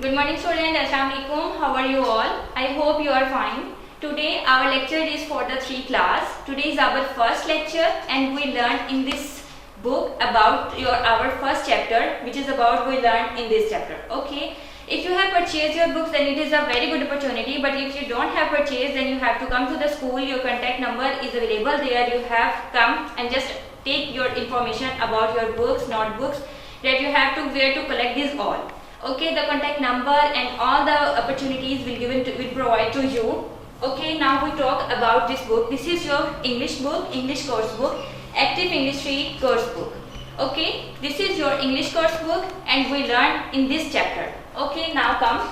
Good morning students, Assalamu alaikum. How are you all? I hope you are fine. Today our lecture is for the 3 class. Today is our first lecture and we learn in this book about our first chapter, which is about we learn in this chapter. Okay. If you have purchased your books, then it is a very good opportunity, but if you don't have purchased, then you have to come to the school. Your contact number is available there. You have come and just take your information about your books, notebooks, that you have to where to collect these all. Okay, the contact number and all the opportunities will provide to you. Okay, now we talk about this book. This is your English book, English course book, Active English 3 course book. Okay, this is your English course book and we learn in this chapter. Okay, now come.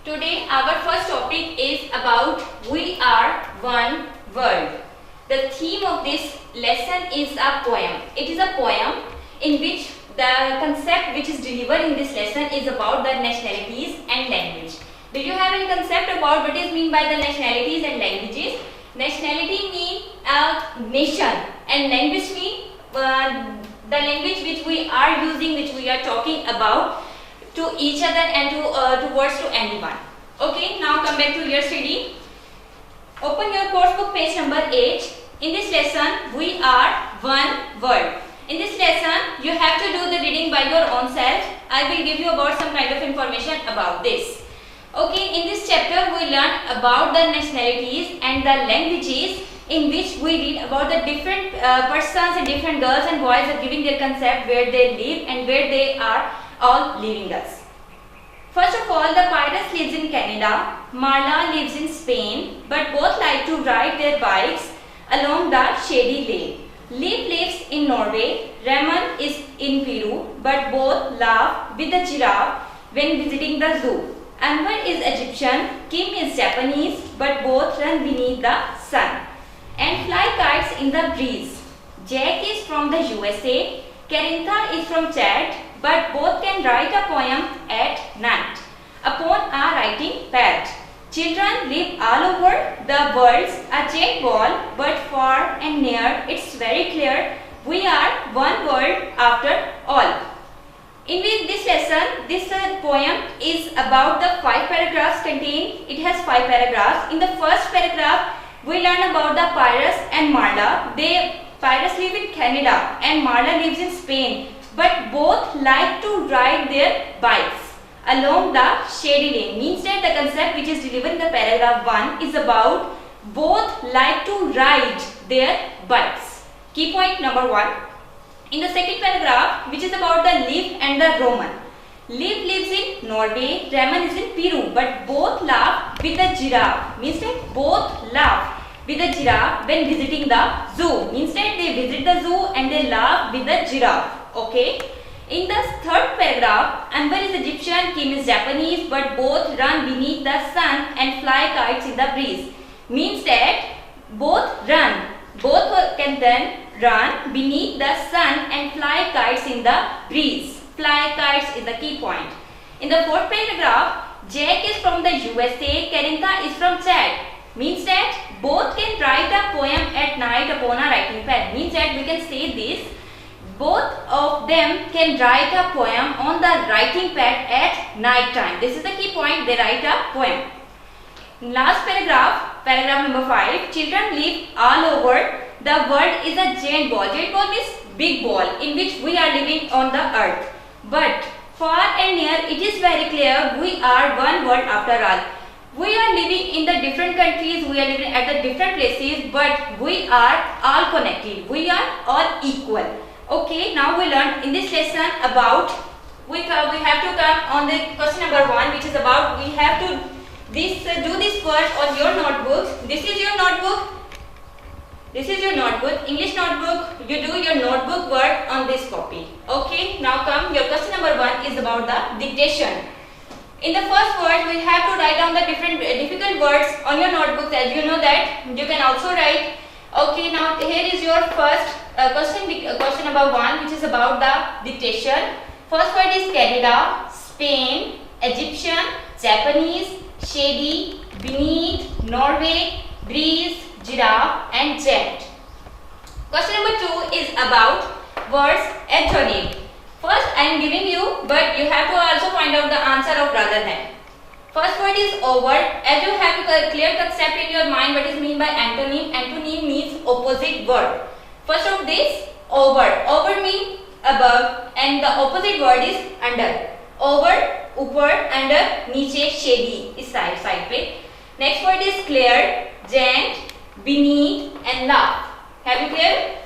Today our first topic is about We Are One World. The theme of this lesson is a poem. It is a poem in which the concept which is delivered in this lesson is about the nationalities and language. Do you have any concept about what is mean by the nationalities and languages? Nationality mean a nation and language mean the language which we are using, which we are talking about to each other and towards to anyone. Okay, now come back to your study. Open your course book page number 8. In this lesson, we are one world. In this lesson, you have to do the reading by your own self. I will give you about some kind of information about this. Okay, in this chapter, we learn about the nationalities and the languages, in which we read about the different persons and different girls and boys are giving their concept where they live and where they are all leaving us. First of all, the Pyrus lives in Canada, Marla lives in Spain, but both like to ride their bikes along the shady lane. Liv lives in Norway, Raymond is in Peru, but both laugh with the giraffe when visiting the zoo. Anwar is Egyptian, Kim is Japanese, but both run beneath the sun and fly kites in the breeze. Jack is from the USA, Carintha is from Chad, but both can write a poem at night upon a writing pad. Children live all over the world, a giant ball, but far and near, it's very clear, we are one world after all. In this lesson, this poem is about the 5 paragraphs contained. It has 5 paragraphs. In the first paragraph, we learn about the Pyrus and Marla. Pyrus live in Canada and Marla lives in Spain, but both like to ride their bikes along the shady lane. Means that the concept which is delivered in the paragraph 1 is about both like to ride their bikes. Key point number 1. In the second paragraph, which is about the Liv and the Roman. Liv lives in Norway, Raymond is in Peru, but both laugh with the giraffe. Means that both laugh with the giraffe when visiting the zoo. Means that they visit the zoo and they laugh with the giraffe. Okay. In the third paragraph, Anwar is Egyptian, Kim is Japanese, but both run beneath the sun and fly kites in the breeze. Means that both can then run beneath the sun and fly kites in the breeze. Fly kites is the key point. In the fourth paragraph, Jack is from the USA, Carintha is from Chad. Means that both can write a poem at night upon a writing pad. Means that we can say this. Both of them can write a poem on the writing pad at night time. This is the key point. They write a poem. Last paragraph, paragraph number 5. Children live all over the world is a giant ball. Giant ball means big ball in which we are living on the earth. But far and near, it is very clear we are one world after all. We are living in the different countries, we are living at the different places, but we are all connected. We are all equal. Okay, now we learn in this lesson about, we have to come on the question number 1, which is about we have to do this work on your notebooks. This is your notebook. This is your notebook, English notebook. You do your notebook work on this copy. Okay, now come, your question number 1 is about the dictation. In the first word, we have to write down the different difficult words on your notebooks. As you know that, you can also write. Okay, now here is your first question number 1, which is about the dictation. First word is Canada, Spain, Egyptian, Japanese, shady, beneath, Norway, breeze, giraffe and jet. Question number 2 is about words antonym. First I am giving you, but you have to also find out the answer of rather than. First word is over. As you have a clear concept in your mind what is mean by antonym. Antonym means opposite word. First of this, over. Over means above and the opposite word is under. Over, ऊपर, under, नीचे, shady इस side पे. Next word is clear, gent, beneath and laugh. Have you clear?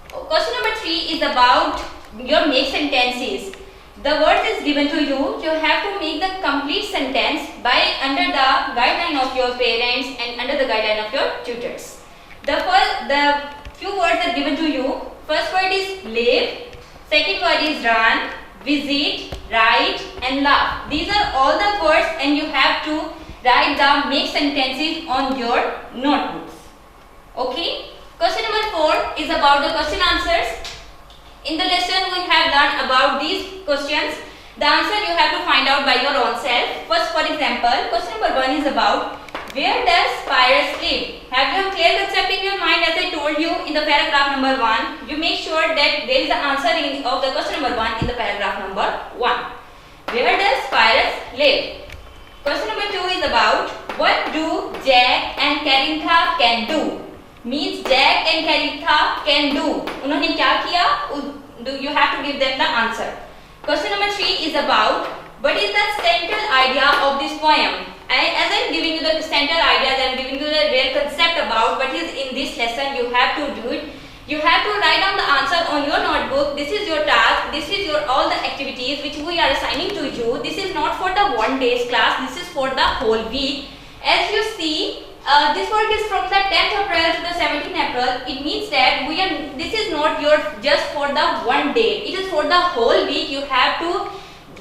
Question number 3 is about your make sentences. The word is given to you. You have to make the complete sentence by under the guideline of your parents and under the guideline of your tutors. The few words are given to you. First word is live. Second word is run, visit, write and laugh. These are all the words and you have to write the make sentences on your notebooks. Okay. Question number 4 is about the question answers. In the lesson we have learned about these questions. The answer you have to find out by your own self. First, for example, question number 1 is about where does Pyrus live? Have you a clear concept in your mind as I told you in the paragraph number 1? You make sure that there is the answer of the question number 1 in the paragraph number 1. Where does Pyrus live? Question number 2 is about what do Jack and Carintha can do? Means Jack and Carintha can do. उन्होंने क्या किया? You have to give them the answer. Question number 3 is about what is the central idea of this poem? As I am giving you the central ideas, I am giving you the real concept about what is in this lesson. You have to do it. You have to write down the answer on your notebook. This is your task. This is your all the activities which we are assigning to you. This is not for the one day's class. This is for the whole week. As you see. This work is from the 10th April to the 17th April. It means that this is not your just for the one day. It is for the whole week. You have to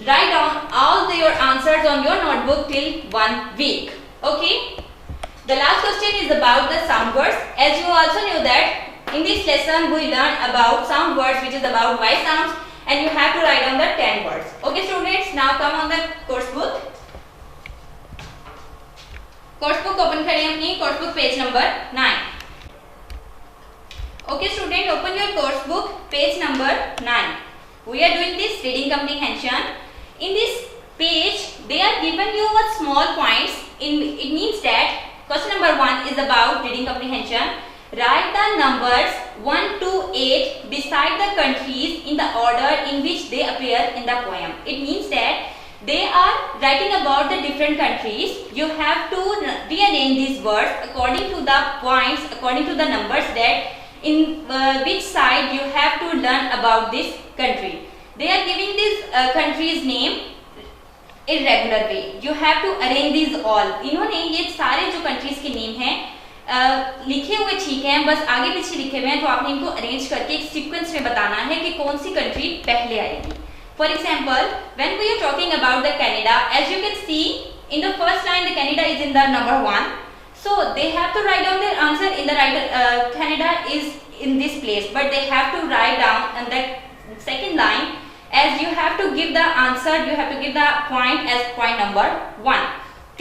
write down all your answers on your notebook till 1 week. Okay. The last question is about the sound words. As you also knew that in this lesson we learned about sound words, which is about Y sounds, and you have to write down the 10 words. Okay, students. Now come on the course book. Course book open करें अपनी course book page number 9. Okay student, open your course book page number 9. We are doing this reading comprehension. In this page they are given you what small points. It means that question number 1 is about reading comprehension. Write the numbers 1 to 8 beside the countries in the order in which they appear in the poem. It means that they are writing about the different countries. You have to rearrange these words according to the points, according to the numbers that in which side you have to learn about this country. They are giving this country's name irregular way. You have to arrange these all. इन्होंने ये सारे जो countries के name हैं लिखे हुए ठीक हैं, बस आगे पीछे लिखे हुए हैं, तो आपने इनको अरेंज करके एक सीक्वेंस में बताना है कि कौन सी कंट्री पहले आएगी. For example, when we are talking about the Canada, as you can see in the first line, the Canada is in the number 1. So they have to write down their answer in the right. Canada is in this place, but they have to write down in the second line. As you have to give the answer, you have to give the point as point number 1.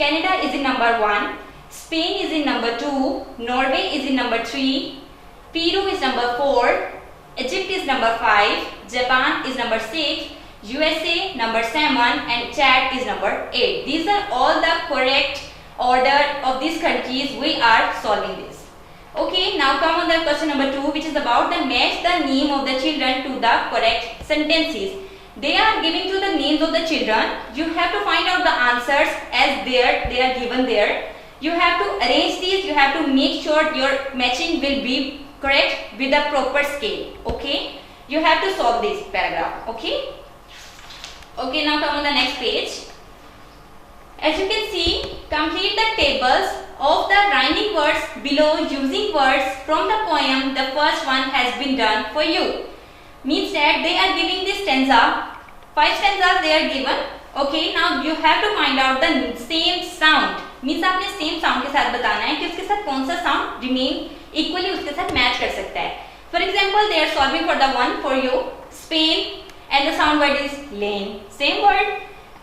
Canada is in number 1. Spain is in number 2. Norway is in number 3. Peru is number 4. Egypt is number 5. Japan is number 6. USA number 7 and Chad is number 8. These are all the correct order of these countries. We are solving this. Okay, now come on the question number 2, which is about the match the name of the children to the correct sentences. They are giving to the names of the children. You have to find out the answers as they are given there. You have to arrange these. You have to make sure your matching will be correct with the proper scale. Okay, you have to solve this paragraph. Okay. Okay, now come on the next page. As you can see, complete the tables of the rhyming words below using words from the poem. The first one has been done for you. Means that they are giving this stanza. 5 stanzas they are given. Okay, now you have to find out the same sound. Means आपने same sound के साथ बताना है कि उसके साथ कौन सा sound remain equally उसके साथ match कर सकता है. For example, they are solving for the one for you. Spain. And the sound word is lane. Same word.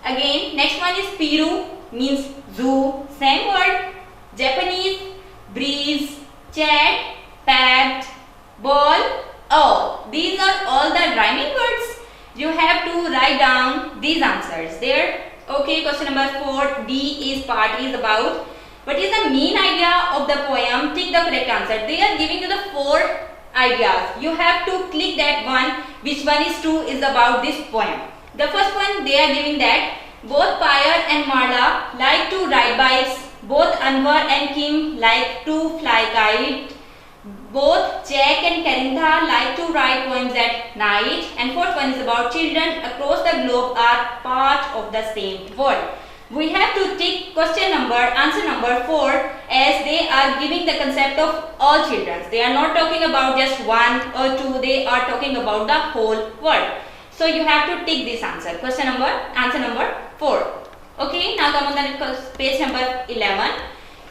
Again, next one is Peru, means zoo. Same word. Japanese, breeze. Chat, pat, ball, all. These are all the rhyming words. you have to write down these answers there. Okay, question number 4, D is part is about what is the main idea of the poem. Tick the correct answer. They are giving you the 4 ideas. You have to click that one, which one is true is about this poem. The first one, they are giving that both Pyre and Marla like to ride bikes. Both Anwar and Kim like to fly kite. Both Jack and Karintha like to write poems at night. And fourth one is about children across the globe are part of the same world. We have to tick answer number 4, as they are giving the concept of all children. They are not talking about just 1 or 2, they are talking about the whole world. So you have to tick this answer. Answer number 4. Okay, now come on the page number 11.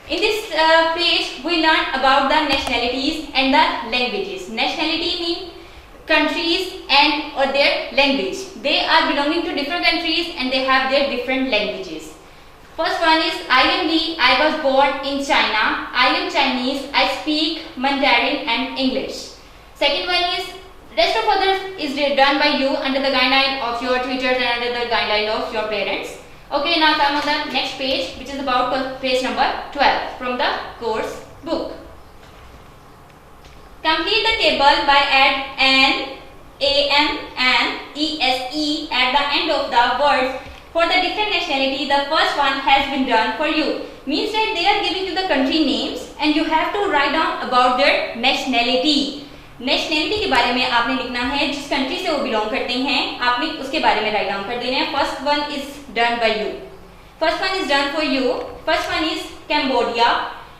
In this page, we learn about the nationalities and the languages. Nationality means countries and or their language. They are belonging to different countries and they have their different languages. First one is I am Lee, I was born in China. I am Chinese, I speak Mandarin and English. Second one is rest of others is done by you under the guideline of your tutors and under the guideline of your parents. Okay, now come on the next page, which is about page number 12 from the course book. Complete the table by add an, and, ese at the end of the words for the different nationality. The first one has been done for you. Means that they are giving you the country names and you have to write down about their nationality. Nationality के बारे में आपने लिखना है, जिस country से वो belong करते हैं आपने उसके बारे में राइट डाउन कर देना है. First one is done by you. First one is done for you. First one is Cambodia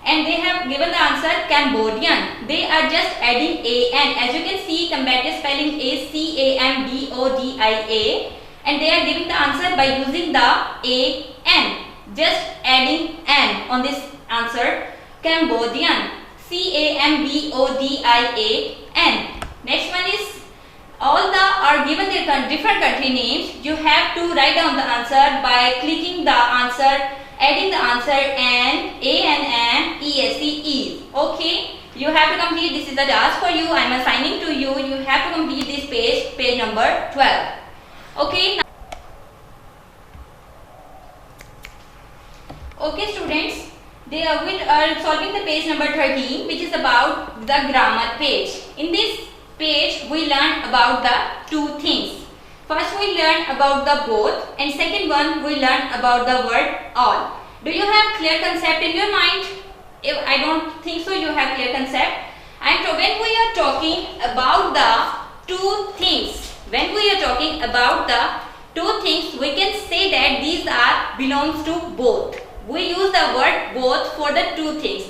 and they have given the answer Cambodian. They are just adding an. As you can see, Cambodia spelling is Cambodia, and they are giving the answer by using the an. Just adding an on this answer. Cambodian. Cambodian. Next one is all the are given their different country names. You have to write down the answer by clicking the answer, adding the answer and ese. Okay, you have to complete. This is the task for you. I am assigning to you. You have to complete this page number 12. Okay. Okay, students. We are solving the page number 13, which is about the grammar page. In this page, we learn about the 2 things. First, we learn about the both, and second one, we learn about the word all. Do you have clear concept in your mind? If I don't think so, you have clear concept. And when we are talking about the 2 things, we can say that these are belongs to both. We use the word both for the 2 things.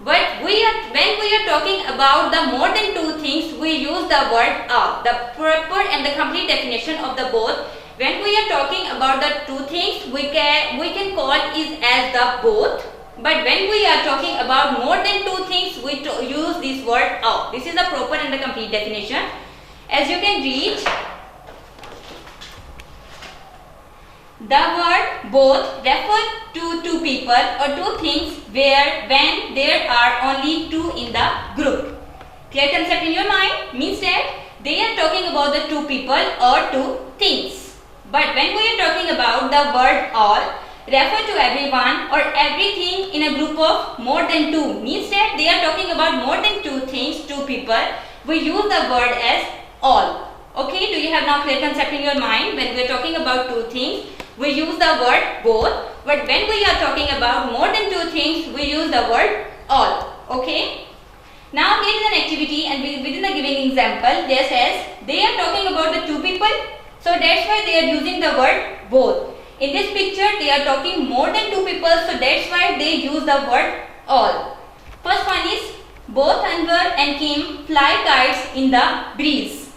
But when we are talking about the more than 2 things, we use the word all. The proper and the complete definition of the both. When we are talking about the 2 things, we can call it as the both. But when we are talking about more than 2 things, we use this word all. This is the proper and the complete definition. As you can read, the word both refer to 2 people or 2 things when there are only 2 in the group. Clear concept in your mind? Means that they are talking about the 2 people or 2 things. But when we are talking about the word all, refer to everyone or everything in a group of more than 2. Means that they are talking about more than 2 things, 2 people. We use the word as all. Okay, do you have now clear concept in your mind? When we are talking about 2 things, we use the word both, but when we are talking about more than 2 things, we use the word all. Okay. Now here is an activity, and within the giving example, there says they are talking about the 2 people, so that's why they are using the word both. In this picture, they are talking more than 2 people, so that's why they use the word all. First one is both Anwar and Kim fly kites in the breeze.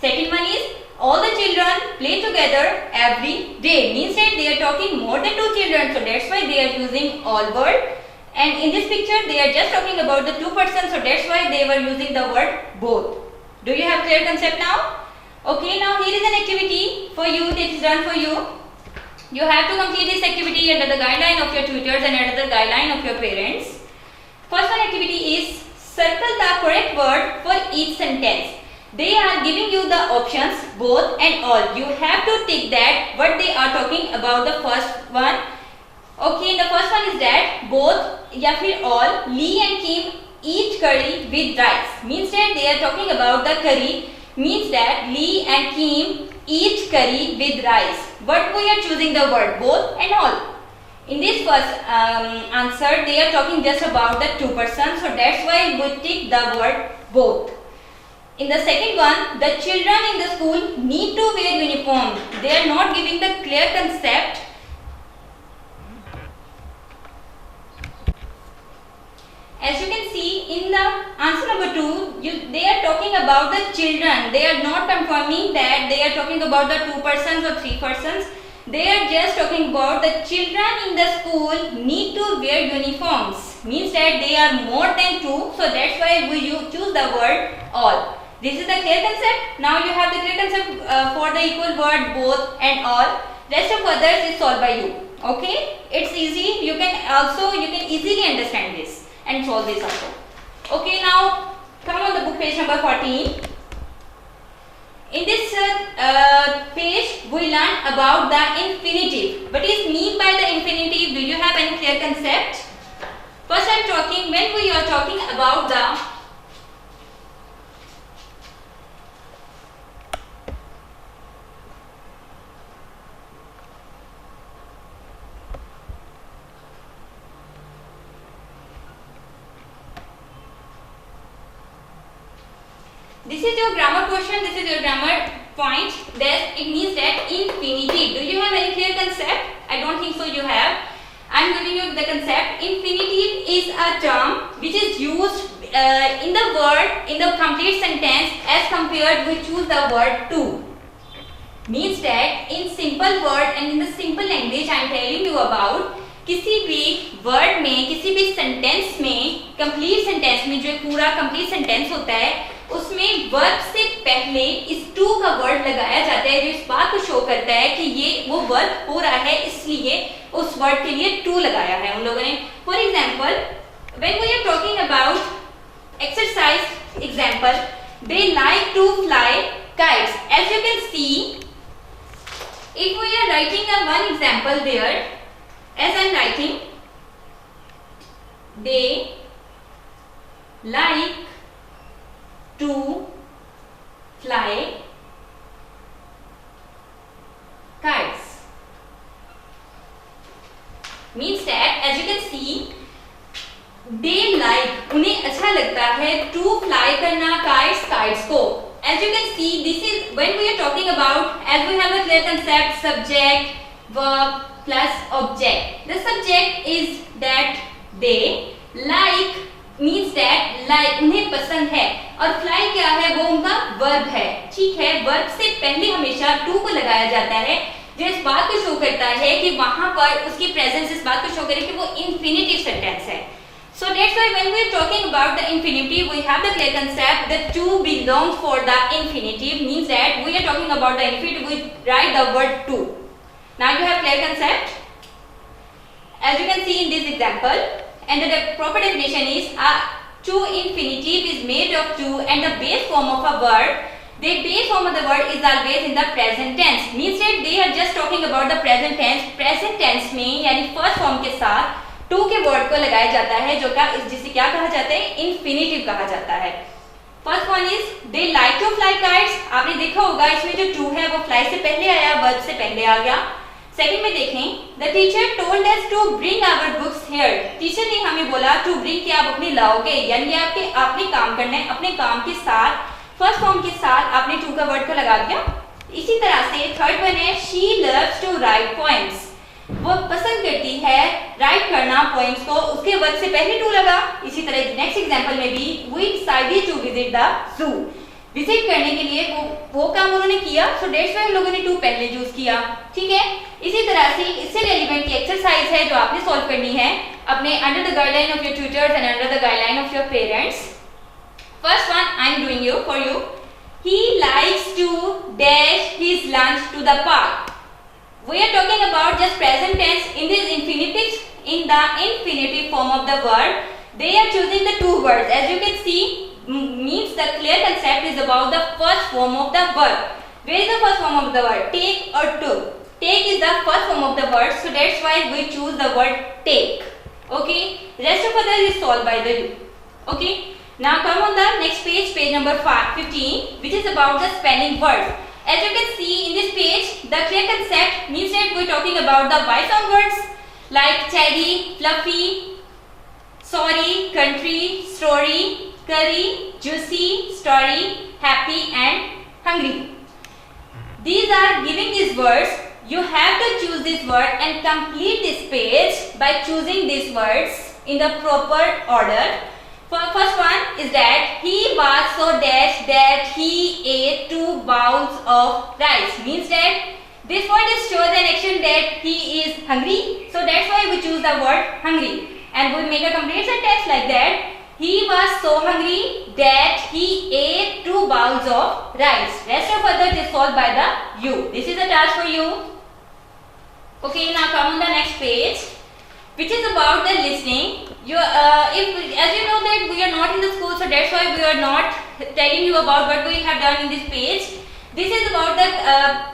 Second one is all the children play together every day. Means that they are talking more than 2 children, so that's why they are using all word. And in this picture, they are just talking about the 2 persons, so that's why they were using the word both. Do you have clear concept now? Okay, now here is an activity for you that is done for you. You have to complete this activity under the guideline of your tutors and under the guideline of your parents. First one activity is circle the correct word for each sentence. They are giving you the options both and all. You have to take that what they are talking about the first one. Okay, the first one is that both या फिर all, Lee and Kim eat curry with rice. Means that they are talking about the curry. Means that Lee and Kim eat curry with rice. But we are choosing the word both and all. In this first answer, they are talking just about the two persons. So that's why we take the word both. In the second one, the children in the school need to wear uniform. They are not giving the clear concept. As you can see in the answer number 2, they are talking about the children. They are not confirming that they are talking about the two persons or three persons. They are just talking about the children in the school need to wear uniforms. Means that they are more than two. So that's why we choose the word all. This is the clear concept. Now you have the clear concept for the equal word both and all. Rest of others is solved by you. Okay? It's easy. You can easily understand this and solve this also. Okay, now come on the book page number 14. In this page we learn about the infinitive. What is mean by the infinitive? Do you have any clear concept? First when we are talking about the this is your grammar question, this is your grammar point. That it means that infinitive. Do you have any clear concept? I don't think so you have. I am giving you the concept. Infinitive is a term which is used in the word in the complete sentence as compared we choose the word to. Means that in simple word and in the simple language I am telling you about, किसी भी word में, किसी भी sentence में, complete sentence में जो पूरा complete sentence होता है उसमें वर्ब से पहले इस टू का वर्ड लगाया जाता है, जो इस बात को शो करता है कि ये वो वर्ब हो रहा है, इसलिए उस वर्ड के लिए टू लगाया है उन लोगों ने. For example, when we are talking about exercise example, they like to fly kites. As you can see, if we are writing a one example there, as I am writing, they like to fly kites. Means that as you can see, they like, उन्हें अच्छा लगता है to fly करना kites को. As you can see, this is when we are talking about, as we have a clear concept, subject, verb plus object. The subject is that they like, means that like उन्हें पसंद है, और fly क्या है, वो उनका verb है. ठीक है, verb से पहले हमेशा to को लगाया जाता है, जो इस बात को शो करता है कि वहां पर उसकी प्रेजेंस इस बात को शो करे कि वो infinitive sentence है. So that's why when we are talking about the infinitive, we have the clear concept that to belongs for the infinitive, means that we are talking about the infinitive, we write the word to. Now you have clear concept. As you can see in this example, and the proper definition is to infinitive is made of to and the base form of a word. The base form of the word is always in the present tense. Means that they are just talking about the present tense. Present tense में यानी first form के साथ to के word को लगाया जाता है, जो का जिसे क्या कहा जाता है, infinitive कहा जाता है. First one is they like to fly kites. आपने देखा होगा इसमें जो to है वो fly से पहले आया, verb से पहले आ गया. सेकंड में देखें, the teacher told us to bring our books here. Teacher ने हमें बोला to bring कि आप अपने लाओगे, यानी आपने काम करना है, अपने काम के साथ फर्स्ट फॉर्म के साथ आपने to का वर्ड को लगा दिया. इसी तरह से थर्ड वन है she loves to write poems. वो पसंद करती है राइट करना पोएम्स को, उसके वर्ड से पहले टू लगा. इसी तरह नेक्स्ट एग्जांपल में भी we decided to visit the zoo. Visit करने के लिए वो काम उन्होंने किया, सो दैट्स व्हाई हम लोगों ने टू पहले यूज किया. ठीक है, इसी तरह से इससे रेलेवेंट की एक्सरसाइज है जो आपने सॉल्व करनी है अपने under the guideline of your tutors and under the guideline of your parents. First one I am doing you for you. He likes to dash his lunch to the park. We are talking about just present tense. In this infinitives, in the infinitive form of the word, they are choosing the two words. As you can see, means the clear concept is about the first form of the verb. Where is the first form of the word? Take or took? Take is the first form of the word, so that's why we choose the word take. Okay, rest of others is solved by the you. Okay, now come on the next page, page number 15, which is about the spelling words. As you can see in this page, the clear concept means that we're talking about the Y sound words like cherry, fluffy, sorry, country, story, curry, juicy, story, happy and hungry. These are giving these words. You have to choose this word and complete this page by choosing these words in the proper order. First one is that he was so dash that he ate 2 bowls of rice. Means that this word is shows an action that he is hungry. So that's why we choose the word hungry. And we make a complete sentence like that. He was so hungry that he ate 2 bowls of rice. Rest of others is solved by the you. This is a task for you. Okay, now come on the next page, which is about the listening. As you know that we are not in the school, so that's why we are not telling you about what we have done in this page. This is about the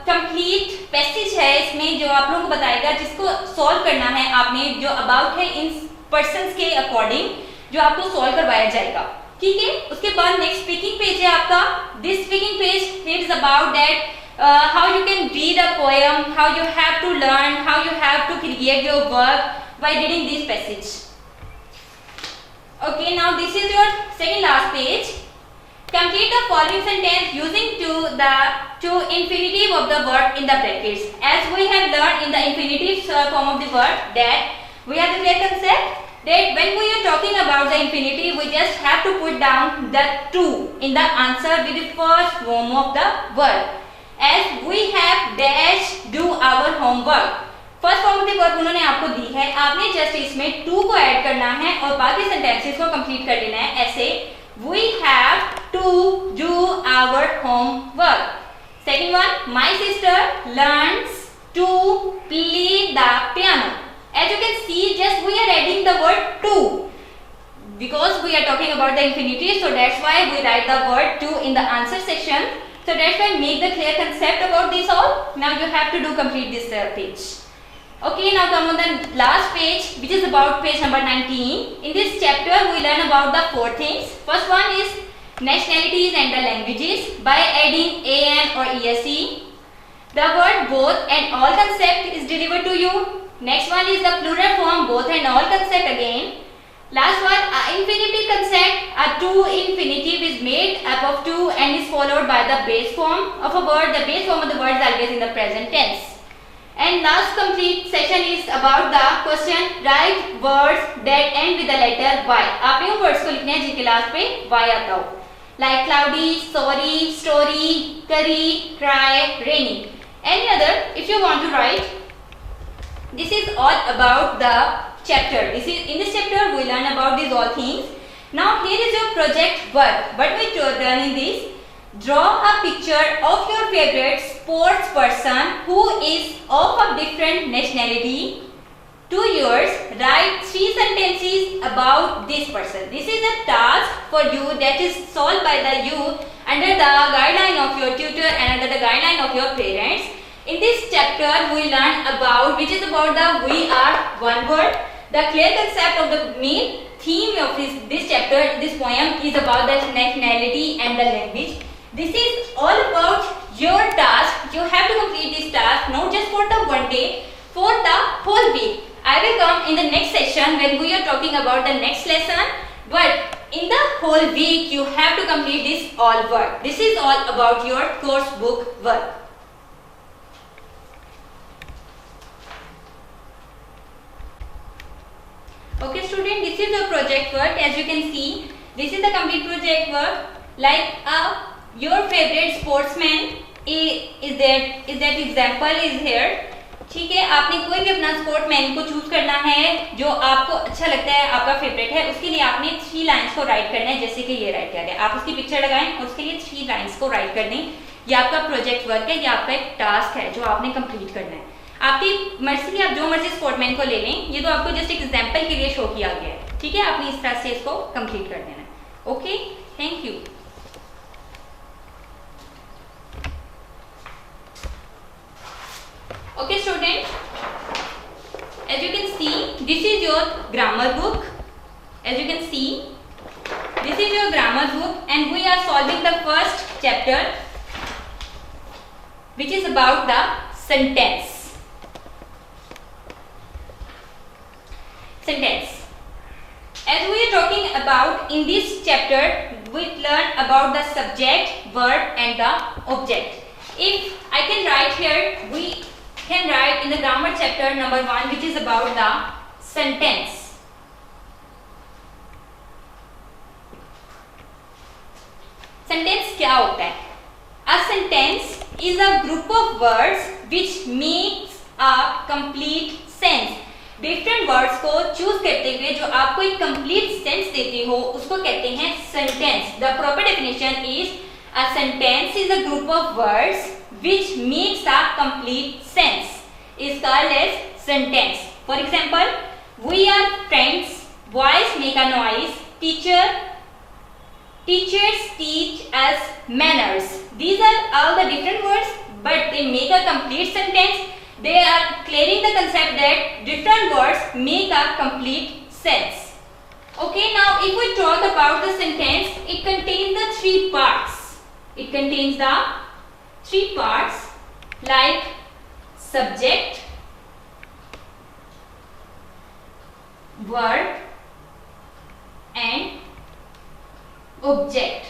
complete passage है, इसमें जो आप लोगों को बताएगा जिसको solve करना है आपने, जो about है इन persons के according, जो आपको solve करवाया जाएगा. ठीक है, उसके बाद next speaking page है आपका. This speaking page is about that how you can read a poem, how you have to learn, how you have to create your work by reading this passage. Okay, now this is your second last page. Complete the following sentence using to infinitive of the word in the brackets. As we have learned in the infinitive form of the word that we have the clear concept that when we are talking about the infinitive, we just have to put down the to in the answer with the first form of the word. As we have dash do our homework. First form of the verb उन्होंने आपको दी है, आपने just इसमें to को add करना है और बाकी सेंटेंसेस को कंप्लीट कर लेना है ऐसे. We have to do our homework. Second one, my sister learns to play the piano. As you can see just we are adding the word to because we are talking about the infinitive, so that's why we write the word to in the answer section. So that's why make the clear concept about this all. Now you have to do complete this page. Okay, now come on the last page, which is about page number 19. In this chapter, we learn about the 4 things. First one is nationalities and the languages by adding an or ese. The word both and all concept is delivered to you. Next one is the plural form both and all concept again. Last one, infinitive concept. A to infinitive is made up of to and is followed by the base form of a word. The base form of the word is always in the present tense. And last complete session is about the question. Write words that end with the letter Y. आपने उन words को लिखने हैं जिनके last पे Y आता हो. Like cloudy, sorry, story, curry, cry, rainy. Any other if you want to write. This is all about the chapter. In this chapter we learn about these all things. Now here is your project work. What we done in this? Draw a picture of your favorite sports person who is of a different nationality to yours. Write 3 sentences about this person. This is a task for you that is solved by the you under the guideline of your tutor and under the guideline of your parents. In this chapter we learn about which is about the we are one word. The clear concept of the main theme of this chapter, this poem is about the nationality and the language. This is all about your task. You have to complete this task not just for the one day, for the whole week. I will come in the next session when we are talking about the next lesson. But in the whole week you have to complete this all work. This is all about your course book work. Okay student, this is your project work. As you can see, this is the complete project work. Like your favorite sportsman is that example is here. ठीक है, आपने कोई भी अपना sportsman को choose करना है जो आपको अच्छा लगता है, आपका फेवरेट है. उसके लिए आपने 3 लाइंस को राइट करना है, जैसे कि ये राइट किया गया. आप उसकी पिक्चर लगाएं और उसके लिए 3 लाइंस को राइट कर दें. ये आपका प्रोजेक्ट वर्क है, ये आपका एक टास्क है जो आपने कंप्लीट करना है. आपकी मर्जी की आप जो मर्जी स्पोर्टमैन को ले लें. ये तो आपको जस्ट एक एग्जाम्पल के लिए शो किया गया है. ठीक है, आपने इस तरह से इसको कंप्लीट कर देना है. Okay, thank you. Okay student, as you can see, this is your grammar book. As you can see, this is your grammar book and we are solving the first chapter, which is about the sentence. As we are talking about in this chapter, we learn about the subject, verb and the object. If I can write here, we can write in the grammar chapter number 1, which is about the sentence. Sentence क्या होता है? A sentence is a group of words which makes a complete sense. Different words को choose करते हुए जो आपको एक complete sense देती हो उसको कहते हैं sentence. The proper definition is a sentence is a group of words which makes a complete sense is called as sentence. For example, we are friends, boys make a noise, teachers teach us manners. These are all the different words, but they make a complete sentence. They are clearing the concept that different words make a complete sense. Okay, now if we talk about the sentence, it contains the 3 parts. It contains the 3 parts like subject, verb and object.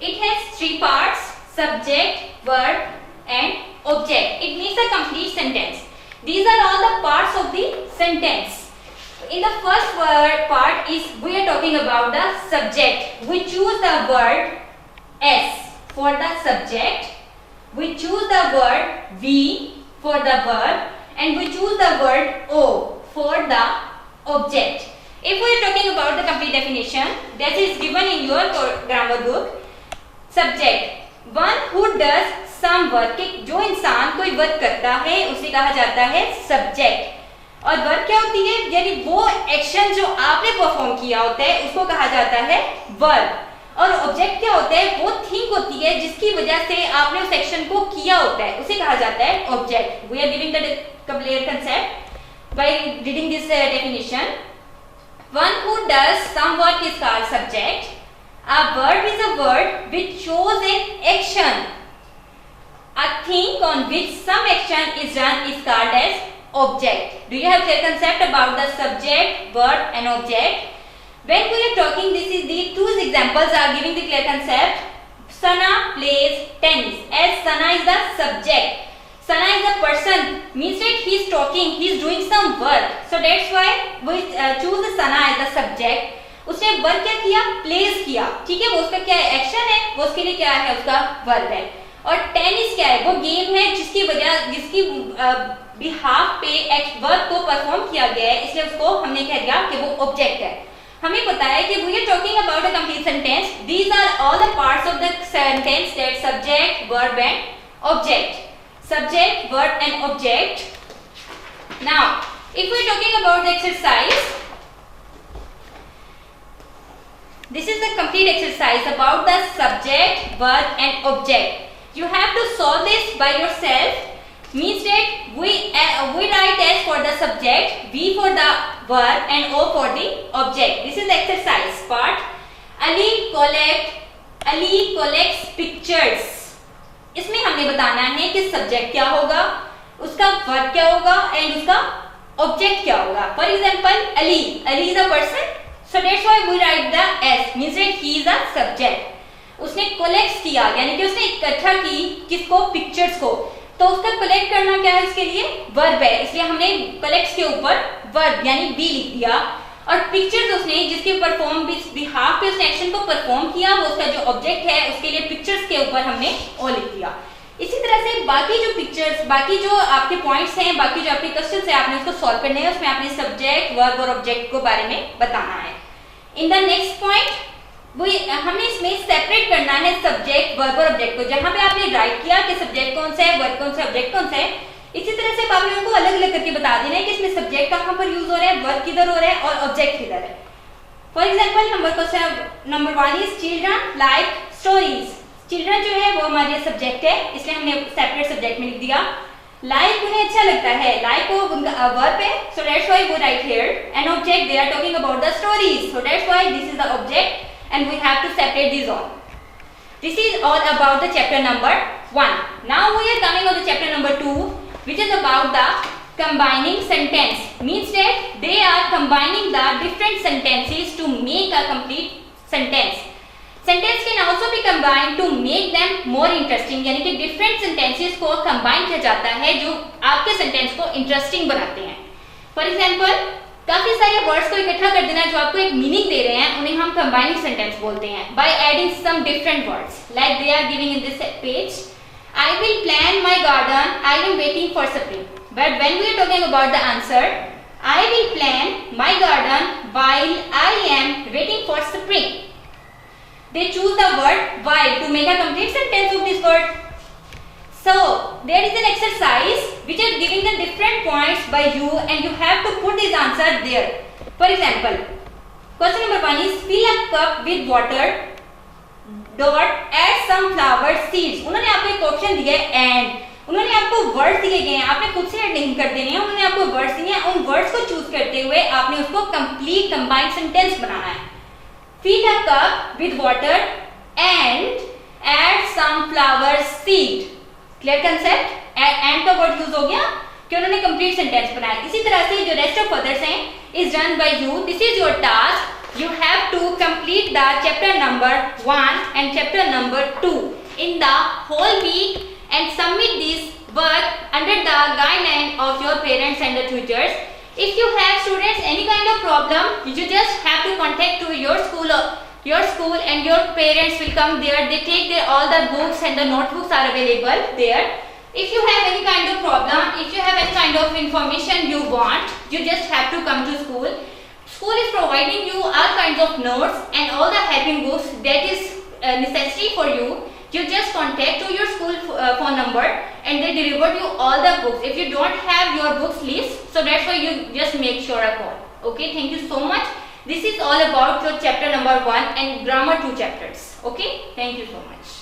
It has 3 parts: subject, verb and object. It makes a complete sentence. These are all the parts of the sentence. In the first part is we are talking about the subject. We choose the word S for the subject. We choose the word V for the verb and we choose the word O for the object. If we are talking about the complete definition that is given in your grammar book, subject, one who does some work, जो इंसान कोई work करता है उसे कहा जाता है subject. और वर्क क्या होती है, यानी वो एक्शन जो आपने परफॉर्म किया होता है उसको कहा जाता है वर्क. और ऑब्जेक्ट क्या होता है, वो थिंग होती है जिसकी वजह से आपने उस एक्शन को किया होता है, उसे कहा जाता है object. We are giving the clear concept by reading this definition. One who does some work is called subject. A verb is a word which shows an action. A thing on which some action is done is called as object. Do you have clear concept about the subject, verb and object? When we are talking, this is the 2 examples are giving the clear concept. Sana plays tennis. As Sana is the subject. Sana is a person, means that he is talking, he is doing some work. So that's why we choose the Sana as the subject. उसने work क्या किया, place किया, ठीक है, वो उसका क्या है, एक्शन है, वो उसके लिए क्या है, उसका वर्ब है. और टेनिस क्या है, वो गेम है जिसकी बिहाफ पे वर्ब को परफॉर्म किया गया है, इसलिए उसको हमने कह दिया कि वो ऑब्जेक्ट है. हमें पता है कि we are talking about a complete sentence. These are all the parts of the sentence, that subject, verb and object. Subject, verb and object. Now, if we are talking about the exercise, this is the complete exercise about the subject, verb and object. You have to solve this by yourself. Means that we write S for the subject, V for the verb and O for the object. This is the exercise part. Ali collects pictures. इसमें हमने बताना है कि subject क्या होगा, उसका verb क्या होगा एंड उसका ऑब्जेक्ट क्या होगा. For example, Ali is a person, so that's why we write the S, means that he is a subject. उसने कलेक्ट किया, यानी कि उसने इकट्ठा की किसको, पिक्चर्स को. तो उसका कलेक्ट करना क्या है, उसके लिए वर्ब है, इसलिए हमने कलेक्ट्स के ऊपर वर्ब यानी बी लिख दिया. और पिक्चर्स उसने जिसके परफॉर्म बिहाफ पे उसने एक्शन को परफॉर्म किया, वो उसका जो ऑब्जेक्ट है, उसके लिए पिक्चर्स के ऊपर हमने ओ लिख दिया. इसी तरह से बाकी जो पिक्चर्स, बाकी जो आपके पॉइंट्स हैं, बाकी जो आपके क्वेश्चंस हैं, आपने उसको सॉल्व करने हैं. उसमें आपने सब्जेक्ट, वर्ब और ऑब्जेक्ट को बारे में बताना है. इन द नेक्स्ट पॉइंट हमने इसमें सेपरेट करना है सब्जेक्ट, वर्ब और ऑब्जेक्ट को. जहां पे आपने राइट किया कि सब्जेक्ट कौन सा है, वर्ब कौन सा है, ऑब्जेक्ट कौन सा है, इसी तरह से आपने उनको अलग अलग करके बता देना है कि इसमें सब्जेक्ट कहां पर यूज हो रहा है, वर्ब किधर हो रहा है और ऑब्जेक्ट किधर है. For example number 1 is children like stories. Children जो है वो हमारे सब्जेक्ट है, इसलिए हमने सेपरेट सब्जेक्ट में लिख दिया। लाइक उन्हें अच्छा लगता है, लाइक वो उनका वर्ब है, so that's why we write here an object, they are talking about the stories, so that's why this is the object and we have to separate this all. This is all about the chapter number 1. Now we are coming on the chapter number 2, which is about the combining sentence. Means that they are combining the different sentences to make a complete sentence. Sentence can also be combined to make them more interesting. यानी कि different sentences को combine किया जाता है जो आपके sentence को interesting बनाते हैं. For example, काफी सारे वर्ड्स को इकट्ठा कर देना जो आपको एक मीनिंग दे रहे हैं, उन्हें हम कंबाइनिंग सेंटेंस बोलते हैं by adding some different words like they are giving in this page. I will plan my garden, I am waiting for spring, but when we are talking about the answer, I will plan my garden while I am waiting for spring, they choose the word while to make a complete sentence of this word. So there is an exercise which is giving the different points by you and you have to put this answer there. For example, question number 1 is fill a cup with water dot add some flower seeds. उन्होंने आपको एक option दिया है and उन्होंने आपको words दिए गए हैं, आपने खुद से ऐड नहीं कर देने हैं, उन्होंने आपको वर्ड्स दिए हैं, उन वर्ड्स को चूज करते हुए आपने उसको कंप्लीट कंबाइंड सेंटेंस बनाना है। fill a cup with water and add some flower seed. Clear concept, and का वर्ड यूज हो गया कि उन्होंने कंप्लीट सेंटेंस बनाया। इसी तरह से जो रेस्ट ऑफ अदर्स हैं is done by you, this is your task, you have to complete the chapter number 1 and chapter number 2 in the whole week and submit this work under the guideline of your parents and the tutors. If you have students any kind of problem, you just have to contact to your school and your parents will come there. They take their all the books and the notebooks are available there. If you have any kind of problem, if you have any kind of information you want, you just have to come to school. School is providing you all kinds of notes and all the helping books that is necessary for you. You just contact to your school phone number and they deliver you all the books. If you don't have your books list, so that's why you just make sure a call. Okay, thank you so much. This is all about your chapter number 1 and grammar 2 chapters. Okay, thank you so much.